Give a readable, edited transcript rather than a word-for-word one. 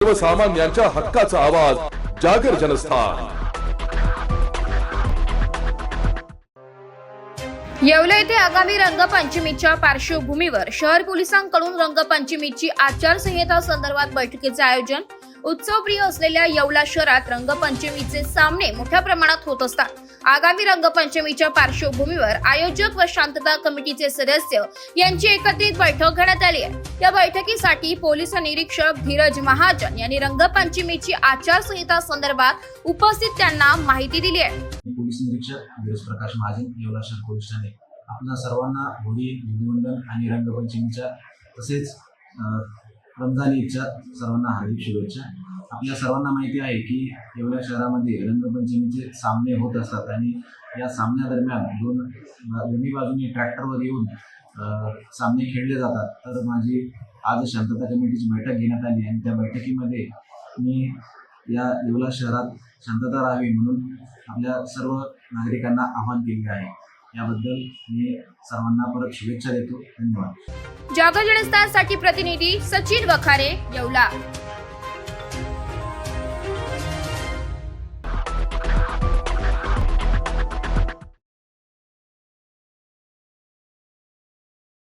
सर्वसामान्यांच्या हक्काचा आवाज जागर जनस्थान। येवला येथे आगामी रंगपंचमीच्या पार्श्वभूमीवर शहर पोलिसांकडून रंगपंचमीची आचारसंहिता संदर्भात बैठकीचे आयोजन। उत्सवप्रिय असलेल्या येवला शहरात रंगपंचमीचे सामने मोठ्या प्रमाणात होत असतात। आगामी रंगपंचमीच्या पार्श्वभूमीवर आयोजक व शांतता कमिटीचे सदस्य यांची एकत्रित बैठक घेण्यात आली आहे। या बैठकीसाठी पोलीस निरीक्षक धीरज महाजन यांनी रंगपंचमीची आचारसंहिता संदर्भात उपस्थित त्यांना माहिती दिली आहे। पोलीस निरीक्षक धीरज प्रकाश महाजन, येवला शहर पोलीस ठाणे आपल्या सर्वांना होळी, धुलीवंदन आणि रंगपंचमीच्या तसेच रमजान ईदच्या सर्वांना हार्दिक शुभेच्छा। आपल्या सर्वांना माहिती आहे की येवला शहरामध्ये रंगपंचमीचे सामने होत असतात आणि या सामन्यादरम्यान दोन्ही बाजूनी ट्रॅक्टरवर येऊन सामने खेळले जातात। तर माझी आज शांतता कमिटीची बैठक घेण्यात आली आणि त्या बैठकीमध्ये मी या येवला शहरात शांतता राहावी म्हणून आपल्या सर्व नागरिकांना आवाहन केले आहे। याबद्दल मी सर्वांना परत शुभेच्छा देतो। धन्यवाद। जागर जनस्थानसाठी प्रतिनिधी सचिन वखारे, येवला।